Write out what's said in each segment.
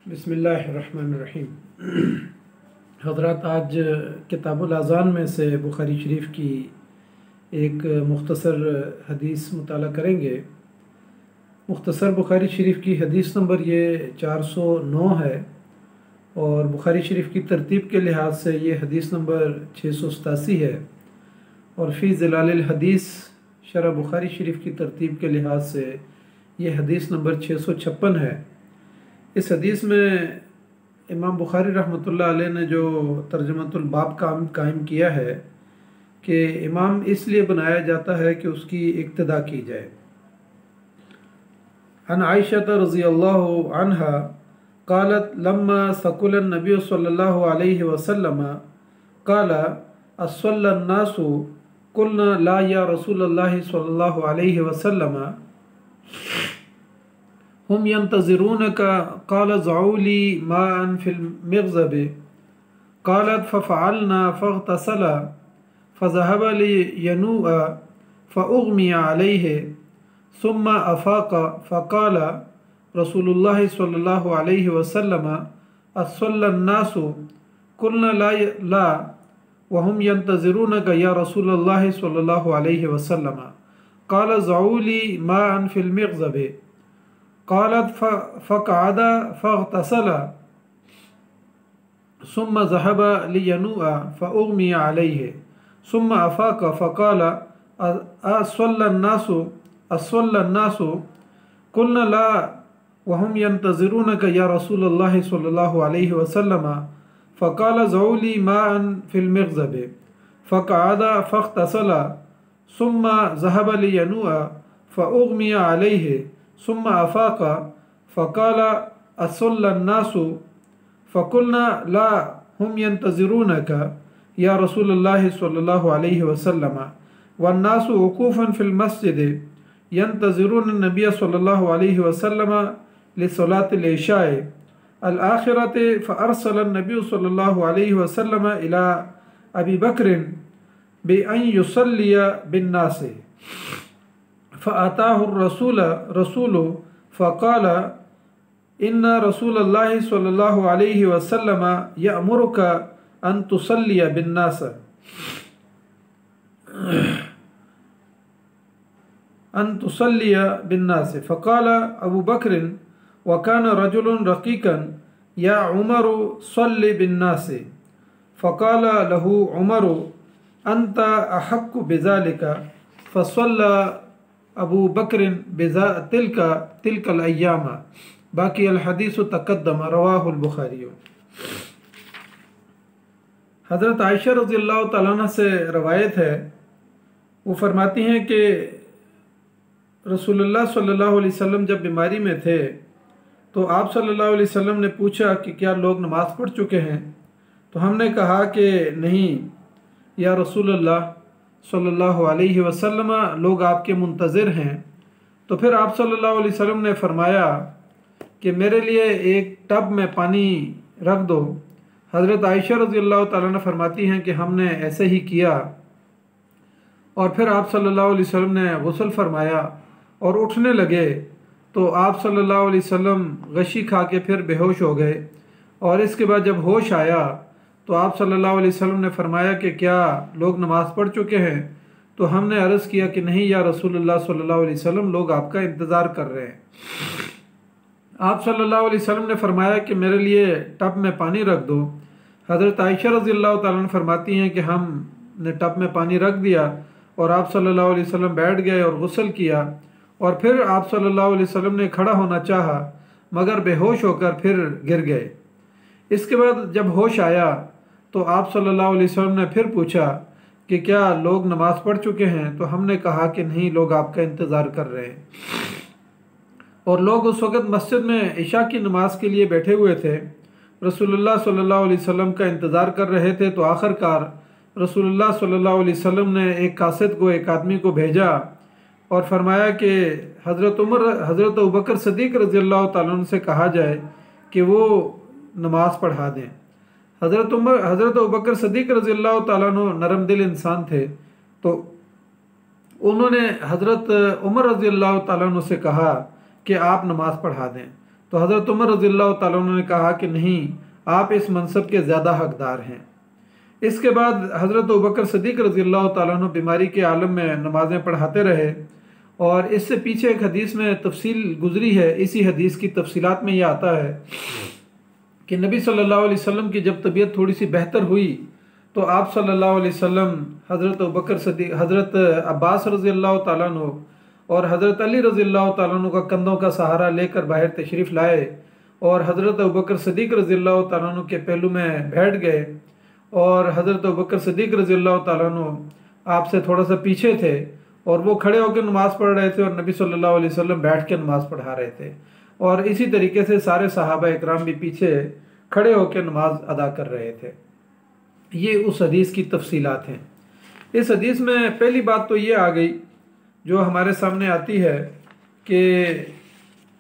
बिस्मिल्लाहिर्रहमानिर्रहीम। हज़रात, आज किताबुल अज़ान में से बुखारी शरीफ की एक मुख्तसर हदीस मुताला करेंगे। मुख्तसर बुखारी शरीफ की हदीस नंबर ये 409 है और बुखारी शरीफ की तरतीब के लिहाज से ये हदीस नंबर 687 है और फ़ी ज़िलालिल हदीस शरह बुखारी शरीफ की तरतीब के लिहाज से ये हदीस नंबर 656 है। इस हदीस में इमाम बुखारी रहमतुल्लाह अलैह ने जो तर्जमतुल बाब कायम किया है कि इमाम इसलिए बनाया जाता है कि उसकी इक्तदा की जाए। अन आयशा रज़ियल्लाहु अन्हा क़ालत लम्मा सकुलन नबी सल्लल्लाहु अलैहि वसल्लम क़ाला अस्सल्लन नासु कुलना ला या रसूलल्लाह सल्लल्लाहु अलैहि वसल्लम हम यंतज़िरूनका क़ाल ज़ऊली माअन फ़िल मिग़ज़ब क़ालत फ़फ़अलना फ़ग़तसला फ़ज़हब लियनुअ फ़उग़मिया अलैहि सुम्मा अफ़ाक़ फ़क़ाल रसूलुल्लाह सल्लल्लाहु अलैहि वसल्लम अस्सल्लन नासु कुलना ला वहुम यंतज़िरूनका या रसूलल्लाह सल्लल्लाहु अलैहि वसल्लम क़ाल ज़ऊली माअन फ़िल मिग़ज़ब क़ालत फ़क़अद फ़ग़तसल सुम्मा ज़हब लियनुअ फ़उग़मिया अलैहि सुम्मा अफ़ाक़ फ़क़ाल अस्सल्लन नासु कुलना ला वहुम यंतज़िरूनका या रसूलल्लाह सल्लल्लाहु अलैहि वसल्लम फ़क़ाल ज़ऊली माअन फ़िल मिग़ज़ब फ़क़अद फ़ग़तसल सुम्मा ज़हब लियनुअ फ़उग़मिया अलैहि सुम्मा अफ़ाक़ फ़क़ाल अस्सल्लन नासु फ़क़ुलना ला हुम यंतज़िरूनका या रसूलल्लाह सल्लल्लाहु अलैहि वसल्लम वन्नासु वक़ूफ़न फ़िल मस्जिद यंतज़िरून नबी सल्लल्लाहु अलैहि वसल्लम लिस्सलातिल इशा अल आखिरत फ़अरसल नबी सल्लल्लाहु अलैहि वसल्लम इला अबी बकर बिअन युसल्लिया बिन्नास फ़अताहु रसूल फ़क़ाल इन्ना रसूलल्लाह सल्लल्लाहु अलैहि वसल्लम यअमुरुका अन तुसल्लिया बिन्नास फ़क़ाल अबू बकर वकान रजुलन रक़ीक़न या उमरु सल्लि बिन्नास फ़क़ाल लहू उमरु अंत अहक्कु बिज़ालिका फ़सल्ला अबू बकर तिलकल अय्याम। बाकी अल हदीसु तक़द्दम रवाहुल बुखारी। हज़रत आयशा रज़ियल्लाहु तआला अन्हा से रवायत है, वो फरमाती हैं कि रसूलुल्लाह सल्लल्लाहु अलैहि वसल्लम जब बीमारी में थे तो आप सल्लल्लाहु अलैहि वसल्लम ने पूछा कि क्या लोग नमाज़ पढ़ चुके हैं। तो हमने कहा कि नहीं या रसूलुल्लाह सल्लल्लाहु अलैहि वसल्लम, लोग आपके मुंतज़िर हैं। तो फिर आप सल्लल्लाहु अलैहि वसल्लम ने फरमाया कि मेरे लिए एक टब में पानी रख दो। हज़रत आयशा रज़ियल्लाहु तआला अन्हा फरमाती हैं कि हमने ऐसे ही किया और फिर आप सल्लल्लाहु अलैहि वसल्लम ने गुस्ल फरमाया और उठने लगे तो आप सल्लल्लाहु अलैहि वसल्लम गशी खा के फिर बेहोश हो गए और इसके बाद जब होश आया तो आप सल्लल्लाहु अलैहि वसल्लम ने फरमाया कि क्या लोग नमाज़ पढ़ चुके हैं। तो हमने अर्ज़ किया कि नहीं या रसूलुल्लाह सल्लल्लाहु अलैहि वसल्लम, लोग आपका इंतज़ार कर रहे हैं। आप सल्लल्लाहु अलैहि वसल्लम ने फरमाया कि मेरे लिए टब में पानी रख दो। हज़रत आयशा रज़ियल्लाहु तआला अन्हा फरमाती हैं कि हमने टब में पानी रख दिया और आप सल्लल्लाहु अलैहि वसल्लम बैठ गए और गुस्ल किया और फिर आप सल्लल्लाहु अलैहि वसल्लम ने खड़ा होना चाहा मगर बेहोश होकर फिर गिर गए। इसके बाद जब होश आया तो आप सल्लल्लाहु अलैहि वसल्लम ने फिर पूछा कि क्या लोग नमाज़ पढ़ चुके हैं। तो हमने कहा कि नहीं, लोग आपका इंतज़ार कर रहे हैं। और लोग उस वक़्त मस्जिद में इशा की नमाज के लिए बैठे हुए थे, रसूलुल्लाह सल्लल्लाहु अलैहि वसल्लम का इंतज़ार कर रहे थे। तो आखिरकार रसूलुल्लाह सल्लल्लाहु अलैहि वसल्लम ने एक कासिद को, एक आदमी को भेजा और फरमाया कि हज़रत अबू बकर सिद्दीक़ रज़ियल्लाहु तआला अन्हु से कहा जाए कि वो नमाज़ पढ़ा दें। हज़रत अबू बकर सिद्दीक़ रज़ियल्लाहु तआला अन्हु नरम दिल इंसान थे, तो उन्होंने हज़रत उमर रज़ियल्लाहु तआला अन्हु से कहा कि आप नमाज़ पढ़ा दें। तो हज़रत उमर रज़ियल्लाहु ताला अन्हु ने कहा कि नहीं, आप इस मनसब के ज़्यादा हकदार हैं। इसके बाद हज़रत अबू बकर सिद्दीक़ रज़ियल्लाहु ताला अन्हु बीमारी के आलम में नमाज़ें पढ़ाते रहे। और इससे पीछे एक हदीस में तफसील गुजरी है, इसी हदीस की तफसीलात में यह आता है कि नबी सल्लल्लाहु अलैहि वसल्लम की जब तबीयत थोड़ी सी बेहतर हुई तो आप सल्लल्लाहु अलैहि वसल्लम हज़रत अबू बकर सिद्दीक़, हज़रत अब्बास रज़ियल्लाहु ताला अन्हु और हज़रत अली रज़ियल्लाहु ताला अन्हु का कंधों का सहारा लेकर बाहर तशरीफ़ लाए और हज़रत अबू बकर सिद्दीक़ रज़ियल्लाहु ताला अन्हु के पहलू में बैठ गए। और हज़रत अबू बकर सिद्दीक़ रज़ियल्लाहु ताला अन्हु आपसे थोड़ा सा पीछे थे और वो खड़े होकर नमाज़ पढ़ रहे थे और नबी सल्लल्लाहु अलैहि वसल्लम बैठ के नमाज़ पढ़ा रहे थे। और इसी तरीके से सारे सहाबा इकराम भी पीछे खड़े होकर नमाज अदा कर रहे थे। ये उस हदीस की तफसीलात हैं। इस हदीस में पहली बात तो ये आ गई जो हमारे सामने आती है कि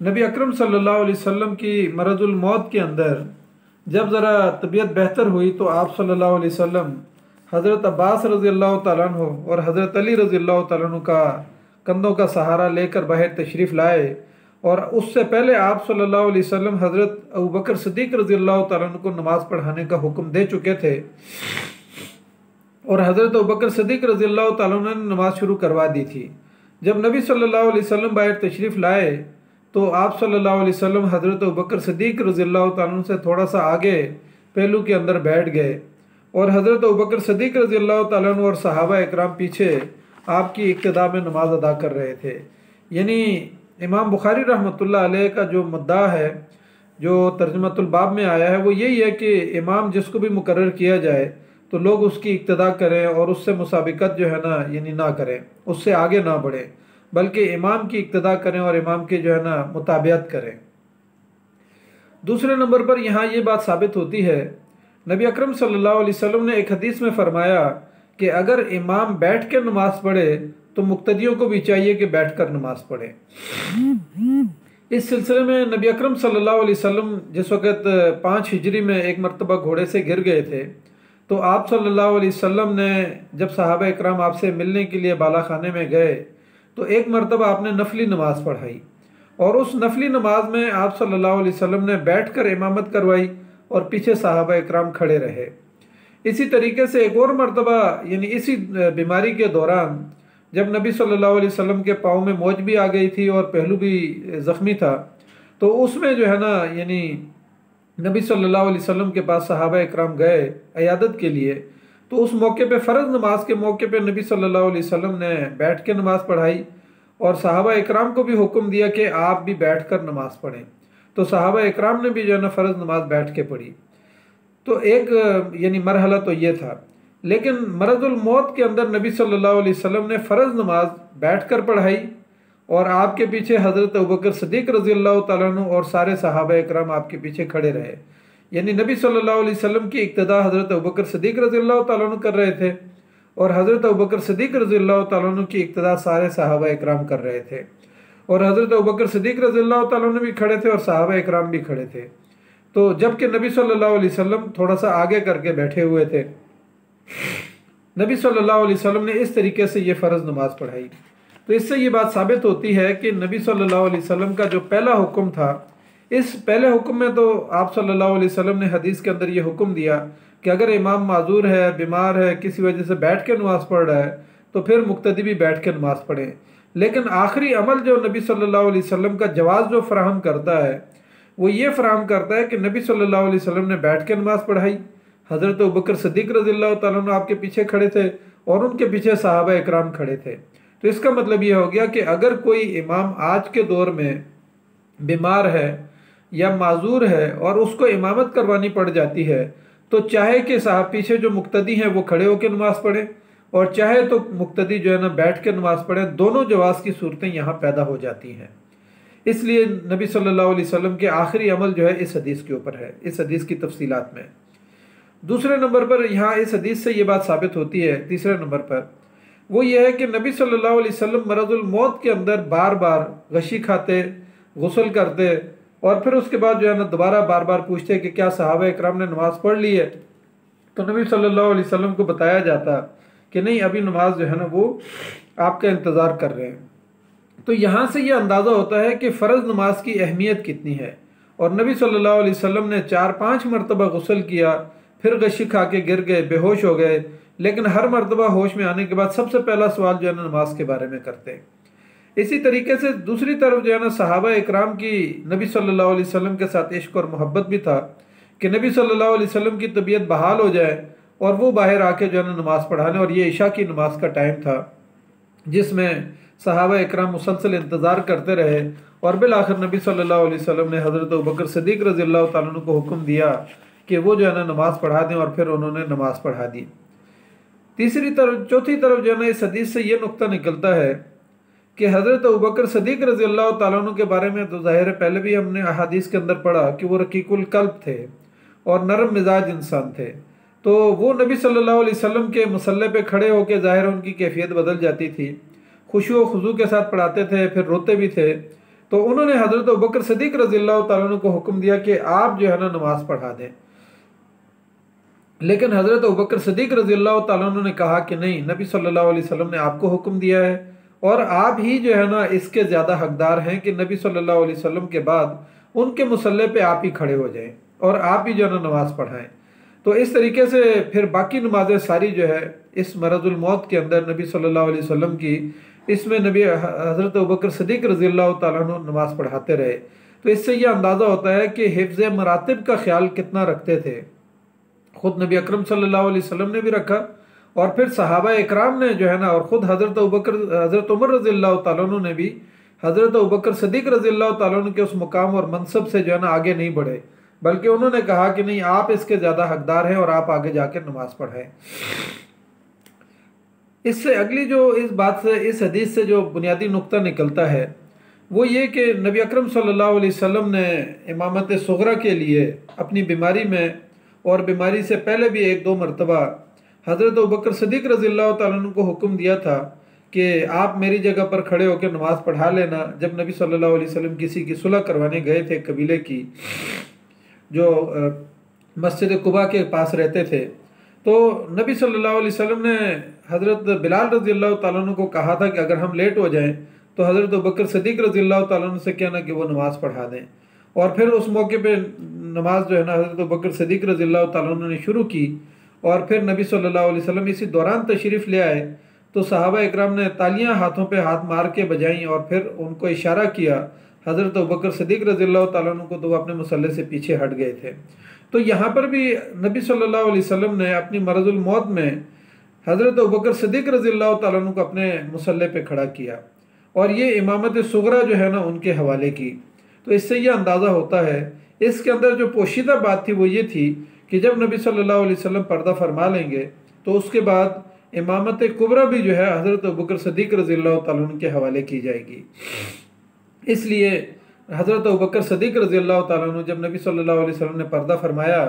नबी अकरम सल्लल्लाहु अलैहि वसल्लम की मरजुल मौत के अंदर जब ज़रा तबीयत बेहतर हुई तो आप सल्लल्लाहु अलैहि वसल्लम हज़रत अब्बास रज़ियल्लाहु ताला अन्हु और हज़रत अली रज़ियल्लाहु ताला अन्हु का कंधों का सहारा लेकर बाहर तशरीफ़ लाए। और उससे पहले आप सल्लल्लाहु अलैहि वसल्लम हज़रत अबू बकर सिद्दीक़ रज़ियल्लाहु ताला अन्हु को नमाज़ पढ़ाने का हुक्म दे चुके थे और हज़रत अबू बकर सिद्दीक़ रज़ियल्लाहु ताला अन्हु ने नमाज़ शुरू करवा दी थी। जब नबी सल्लल्लाहु अलैहि वसल्लम बाहर तशरीफ़ लाए तो आप सल्लल्लाहु अलैहि वसल्लम हज़रत अबू बकर सिद्दीक़ रज़ियल्लाहु ताला अन्हु से थोड़ा सा आगे पहलू के अंदर बैठ गए और हज़रत अबू बकर सिद्दीक़ रज़ियल्लाहु ताला अन्हु और सहाबा इकराम पीछे आपकी इक्तदा में नमाज अदा कर रहे थे। यानी इमाम बुखारी रहमतुल्लाह अलैह का जो मुद्दा है, जो तर्जुमतुल बाब में आया है, वो यही है कि इमाम जिसको भी मुकर्रर किया जाए तो लोग उसकी इक्तदा करें और उससे मुसाबिकत जो है ना यानी ना करें, उससे आगे ना बढ़ें, बल्कि इमाम की इक्तदा करें और इमाम के जो है ना मुताबियत करें। दूसरे नंबर पर यहाँ ये बात साबित होती है, नबी अकरम सल्लल्लाहु अलैहि वसल्लम ने एक हदीस में फरमाया कि अगर इमाम बैठ के नमाज पढ़े तो मुक्तदियों को भी चाहिए कि बैठ कर नमाज पढ़े। इस सिलसिले में नबी अकरम सल्लल्लाहु अलैहि वसल्लम जिस वक़्त 5 हिजरी में एक मरतबा घोड़े से गिर गए थे तो आप सल्लल्लाहु अलैहि वसल्लम ने जब सहाबा इकराम आपसे मिलने के लिए बाला खाने में गए तो एक मरतबा आपने नफली नमाज पढ़ाई और उस नफली नमाज में आप सल्लल्लाहु अलैहि वसल्लम ने बैठकर इमामत करवाई और पीछे सहाबा इकराम खड़े रहे। इसी तरीके से एक और मरतबा यानी इसी बीमारी के दौरान जब नबी सल्लल्लाहु अलैहि वसल्लम के पाँव में मौज भी आ गई थी और पहलू भी ज़ख्मी था तो उसमें जो है ना यानी नबी सल्लल्लाहु अलैहि वसल्लम के पास सहाबा इकराम गए अयादत के लिए। तो उस मौके पे फ़र्ज़ नमाज के मौके पे नबी सल्लल्लाहु अलैहि वसल्लम ने बैठ के नमाज़ पढ़ाई और सहाबा इकराम को भी हुक्म दिया कि आप भी बैठ कर नमाज़ पढ़ें। तो सहाबा इकराम ने भी जो है ना फ़र्ज़ नमाज बैठ के पढ़ी। तो एक यानी मरहला तो ये था, लेकिन मरजुल मौत के अंदर नबी सल्लल्लाहु अलैहि वसल्लम ने फ़र्ज़ नमाज बैठ कर पढ़ाई और आपके पीछे हज़रत अबू बकर सिद्दीक़ रज़ियल्लाहु ताला अन्हु और सारे सहाबा इकराम आपके पीछे खड़े रहे। यानी नबी सल्लल्लाहु अलैहि वसल्लम की इक्तदा हज़रत अबू बकर सिद्दीक़ रज़ियल्लाहु ताला अन्हु कर रहे थे और हज़रत अबू बकर सिद्दीक़ रज़ियल्लाहु ताला अन्हु की इक्तदा सारे सहाबा इकराम कर रहे थे और हज़रत अबू बकर सिद्दीक़ रज़ियल्लाहु ताला अन्हु भी खड़े थे और सहाबा इकराम भी खड़े थे। तो जबकि नबी सल्लल्लाहु अलैहि वसल्लम थोड़ा सा आगे करके बैठे हुए थे, नबी सल्लल्लाहु अलैहि वसल्लम ने इस तरीके से ये फ़र्ज़ नमाज पढ़ाई। तो इससे ये बात साबित होती है कि नबी सल्लल्लाहु अलैहि वसल्लम का जो पहला हुक्म था, इस पहले हुक्म में तो आप सल्लल्लाहु अलैहि वसल्लम ने हदीस के अंदर ये हुक्म दिया कि अगर इमाम माजूर है, बीमार है, किसी वजह से बैठ के नमाज़ पढ़ रहा है तो फिर मुक्तदी भी बैठ के नमाज़ पढ़ें। लेकिन आखिरी अमल जो नबी सल्लल्लाहु अलैहि वसल्लम का जवाज़ जो फ़राहम करता है वो ये फ़राहम करता है कि नबी सल्लल्लाहु अलैहि वसल्लम ने बैठ के नमाज़ पढ़ाई, हज़रत अबू बकर सिद्दीक़ रज़ियल्लाहु ताला अन्हु आपके पीछे खड़े थे और उनके पीछे सहाबा इकराम खड़े थे। तो इसका मतलब ये हो गया कि अगर कोई इमाम आज के दौर में बीमार है या माजूर है और उसको इमामत करवानी पड़ जाती है तो चाहे कि साहब पीछे जो मुक्तदी हैं वो खड़े होकर नमाज़ पढ़ें और चाहे तो मुक्तदी जो है ना बैठ के नमाज़ पढ़ें, दोनों जवाज़ की सूरतें यहाँ पैदा हो जाती हैं। इसलिए नबी सल्लल्लाहु अलैहि वसल्लम के आखिरी अमल जो है इस हदीस के ऊपर है, इस हदीस की तफसीलात में। दूसरे नंबर पर यहाँ इस हदीस से ये बात साबित होती है, तीसरे नंबर पर वो ये है कि नबी सल्लल्लाहु अलैहि वसल्लम मरजुल मौत के अंदर बार बार गशी खाते, गुस्ल करते और फिर उसके बाद जो है ना दोबारा बार बार पूछते कि क्या सहाबा इकराम ने नमाज़ पढ़ ली है। तो नबी सल्लल्लाहु अलैहि वसल्लम को बताया जाता कि नहीं, अभी नमाज जो है ना वो आपका इंतज़ार कर रहे हैं। तो यहाँ से ये अंदाज़ा होता है कि फ़र्ज़ नमाज की अहमियत कितनी है और नबी सल्लल्लाहु अलैहि वसल्लम ने 4-5 मरतबा गुस्ल किया, फिर गशी खा के गिर गए, बेहोश हो गए, लेकिन हर मरतबा होश में आने के बाद सबसे पहला सवाल जो है ना नमाज के बारे में करते हैं। इसी तरीके से दूसरी तरफ जो है ना सहाबा इकराम की नबी सल्लल्लाहु अलैहि वसल्लम के साथ इश्क और मोहब्बत भी था कि नबी सल्लल्लाहु अलैहि वसल्लम की तबीयत बहाल हो जाए और वो बाहर आके जो है ना नमाज़ पढ़ाने, और ये इशा की नमाज का टाइम था जिसमें सहाबा इकराम मुसलसल इंतज़ार करते रहे, और बिल आखिर नबी सल्लल्लाहु अलैहि वसल्लम ने हज़रत अबू बकर सिद्दीक़ रज़ियल्लाहु ताला अन्हु को हुक्म दिया कि वो जो है ना नमाज़ पढ़ा दें, और फिर उन्होंने नमाज़ पढ़ा दी। चौथी तरफ जो है ना इस हदीस से ये नुक्ता निकलता है कि हज़रत अबू बकर सिद्दीक़ रज़ियल्लाहु ताला अन्हु के बारे में तो ज़ाहिर है पहले भी हमने अहादीस के अंदर पढ़ा कि वो रकीकुल क़ल्ब थे और नरम मिजाज इंसान थे। तो वो नबी सल्लल्लाहु अलैहि वसल्लम के मुसल्ले पे खड़े होकर ज़ाहिर उनकी कैफियत बदल जाती थी, खुशू खुजू के साथ पढ़ाते थे, फिर रोते भी थे। तो उन्होंने हज़रत अबू बकर सिद्दीक़ रज़ियल्लाहु ताला अन्हु को हुक्म दिया कि आप जो है ना नमाज़ पढ़ा दें, लेकिन हज़रत अबू बकर सिद्दीक़ रज़ियल्लाहु ताला अन्हु ने कहा कि नहीं, नबी सल्लल्लाहु अलैहि वसल्लम ने आपको हुक्म दिया है और आप ही जो है ना इसके ज़्यादा हकदार हैं कि नबी सल्लल्लाहु अलैहि वसल्लम के बाद उनके मुसल्ले पे आप ही खड़े हो जाएं और आप ही जो है ना नमाज़ पढ़ाएं। तो इस तरीके से फिर बाकी नमाजें सारी जो है इस मरज़ुल मौत के अंदर नबी सल्लल्लाहु अलैहि वसल्लम की, इसमें नबी हज़रत अबू बकर सिद्दीक़ रज़ियल्लाहु ताला अन्हु नमाज़ पढ़ाते रहे। तो इससे यह अंदाज़ा होता है कि हिफ्ज़ मरातिब का ख्याल कितना रखते थे। ख़ुद नबी अकरम सल्लल्लाहु अलैहि वसल्लम ने भी रखा, और फिर सहाबा इकराम ने जो है ना, और ख़ुद हज़रत उमर रज़ियल्लाहु ताला अन्हु ने भी हज़रत अबू बकर सिद्दीक़ रज़ियल्लाहु ताला अन्हु के उस मुकाम और मनसब से जो है ना आगे नहीं बढ़े, बल्कि उन्होंने कहा कि नहीं, आप इसके ज़्यादा हकदार हैं और आप आगे जाकर नमाज़ पढ़ाएं। इससे अगली जो इस बात से, इस हदीस से जो बुनियादी नुक्ता निकलता है वो ये कि नबी अकरम सल्लल्लाहु अलैहि वसल्लम ने इमामत सुगरा के लिए अपनी बीमारी में और बीमारी से पहले भी 1-2 मरतबा हज़रत अबू बकर सिद्दीक़ रज़ियल्लाहु ताला अन्हु को हुक्म दिया था कि आप मेरी जगह पर खड़े होकर नमाज़ पढ़ा लेना। जब नबी सल्लल्लाहु अलैहि वसल्लम किसी की सुलह करवाने गए थे कबीले की, जो मस्जिद कुबा के पास रहते थे, तो नबी सल्लल्लाहु अलैहि वसल्लम ने हज़रत बिलाल रज़ियल्लाहु ताला अन्हु को कहा था कि अगर हम लेट हो जाएं तो हज़रत अबू बकर सिद्दीक़ रज़ियल्लाहु ताला अन्हु से कहना कि वो नमाज़ पढ़ा दें। और फिर उस मौके पे नमाज जो है ना हज़रत अबू बकर सिद्दीक़ रज़ियल्लाहु ताला अन्हु ने शुरू की, और फिर नबी सल्लल्लाहु अलैहि वसल्लम इसी दौरान तशरीफ़ ले आए तो सहाबा इकराम ने तालियां हाथों पे हाथ मार के बजाईं और फिर उनको इशारा किया हज़रत अबू बकर सिद्दीक़ रज़ियल्लाहु ताला अन्हु को, तो वो अपने मुसल्ले से पीछे हट गए थे। तो यहाँ पर भी नबी सल्लल्लाहु अलैहि वसल्लम ने अपनी मरज़ुल मौत में हज़रत अबू बकर सिद्दीक़ रज़ियल्लाहु ताला अन्हु को अपने मुसल्ले पे खड़ा किया, और ये इमामत सुगरा जो है ना उनके हवाले की। तो इससे यह अंदाज़ा होता है, इसके अंदर जो पोशीदा बात थी वो ये थी कि जब नबी सल्लल्लाहु अलैहि वसल्लम पर्दा फरमा लेंगे तो उसके बाद इमामत कुबरा भी जो है हज़रत अबू बकर सिद्दीक़ रज़ियल्लाहु ताला अन्हु के हवाले की जाएगी। इसलिए हज़रत अबू बकर सिद्दीक़ रज़ियल्लाहु ताला अन्हु, जब नबी सल्लल्लाहु अलैहि वसल्लम ने पर्दा फरमाया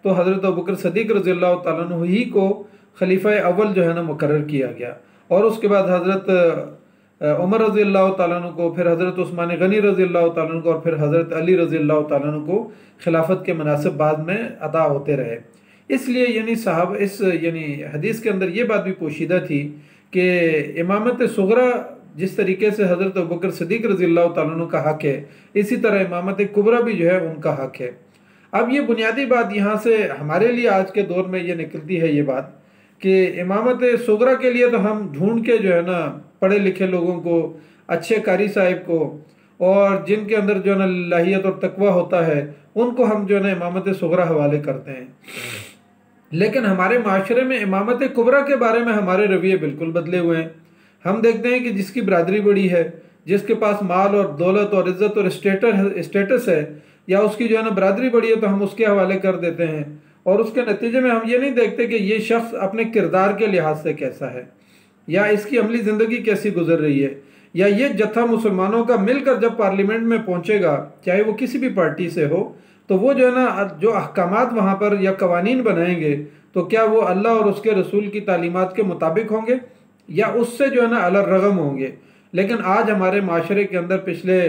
तो हज़रत अबू बकर सिद्दीक़ रज़ियल्लाहु ताला अन्हु ही को खलीफा अव्वल जो है ना मुकर्रर किया गया, और उसके बाद हज़रत उमर रज़ियल्लाहु ताला अन्हु को, फिर हज़रत उस्मान गनी रज़ियल्लाहु ताला अन्हु को, और फिर हज़रत अली रज़ियल्लाहु ताला अन्हु को खिलाफत के मनासिब बाद में अता होते रहे। इसलिए यानी हदीस के अंदर ये बात भी पोशीदा थी कि इमामत सुगरा जिस तरीके से हज़रत अबू बकर सिद्दीक़ रज़ियल्लाहु ताला अन्हु का हक़ है, इसी तरह इमामत कुबरा भी जो है उनका हक़ है। अब ये बुनियादी बात यहाँ से हमारे लिए आज के दौर में ये निकलती है ये बात कि इमामत सुगरा के लिए तो हम ढूंढ के जो है ना पढ़े लिखे लोगों को, अच्छे कारी साहिब को, और जिनके अंदर जो है ना लाहियत और तकवा होता है, उनको हम जो है ना इमामत सुगरा हवाले करते हैं। लेकिन हमारे माशरे में इमामत कुबरा के बारे में हमारे रवैये बिल्कुल बदले हुए हैं। हम देखते हैं कि जिसकी बरादरी बड़ी है, जिसके पास माल और दौलत और इज़्ज़त और स्टेटस है, या उसकी जो है ना बरादरी बड़ी है, तो हम उसके हवाले कर देते हैं, और उसके नतीजे में हम ये नहीं देखते कि ये शख्स अपने किरदार के लिहाज से कैसा है, या इसकी अमली ज़िंदगी कैसी गुजर रही है, या ये जत्था मुसलमानों का मिलकर जब पार्लियामेंट में पहुँचेगा, चाहे वो किसी भी पार्टी से हो, तो वो जो है ना जो अहकामात वहाँ पर या कवानीन बनाएंगे, तो क्या वो अल्लाह और उसके रसूल की तालीमात के मुताबिक होंगे या उससे जो है ना अलग रगम होंगे। लेकिन आज हमारे माशरे के अंदर पिछले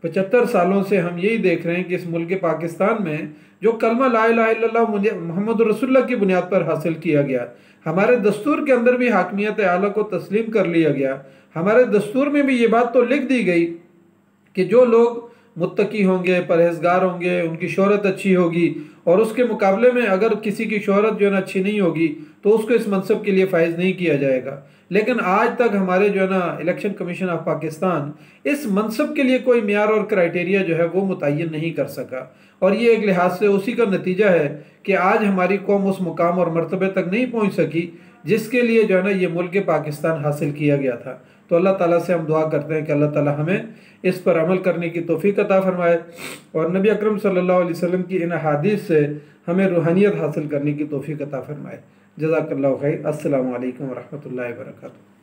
75 सालों से हम यही देख रहे हैं कि इस मुल्क पाकिस्तान में जो कलमा ला इलाहा इल्लल्लाह मोहम्मद रसूलुल्लाह की बुनियाद पर हासिल किया गया, हमारे दस्तूर के अंदर भी हाकमियत आला को तस्लीम कर लिया गया। हमारे दस्तूर में भी ये बात तो लिख दी गई कि जो लोग मुत्तकी होंगे, परहेजगार होंगे, उनकी शोहरत अच्छी होगी, और उसके मुकाबले में अगर किसी की शोहरत जो है ना अच्छी नहीं होगी तो उसको इस मनसब के लिए फ़ाइज़ नहीं किया जाएगा। लेकिन आज तक हमारे जो है ना इलेक्शन कमीशन ऑफ पाकिस्तान इस मनसब के लिए कोई मियार और क्राइटेरिया जो है वो मुतय्यन नहीं कर सका, और ये एक लिहाज से उसी का नतीजा है कि आज हमारी कौम उस मुकाम और मरतबे तक नहीं पहुँच सकी जिसके लिए जो है ना ये मुल्क पाकिस्तान हासिल किया गया था। तो अल्लाह ताला से हम दुआ करते हैं कि अल्लाह ताला हमें इस पर अमल करने की तौफीक अता फरमाए, और नबी अकरम सल्लल्लाहु अलैहि वसल्लम की इन हदीस से हमें रूहानियत हासिल करने की तौफीक अता फरमाए। जज़ाकल्लाहु खैर। अस्सलामु अलैकुम व रहमतुल्लाहि व बरकातुहू।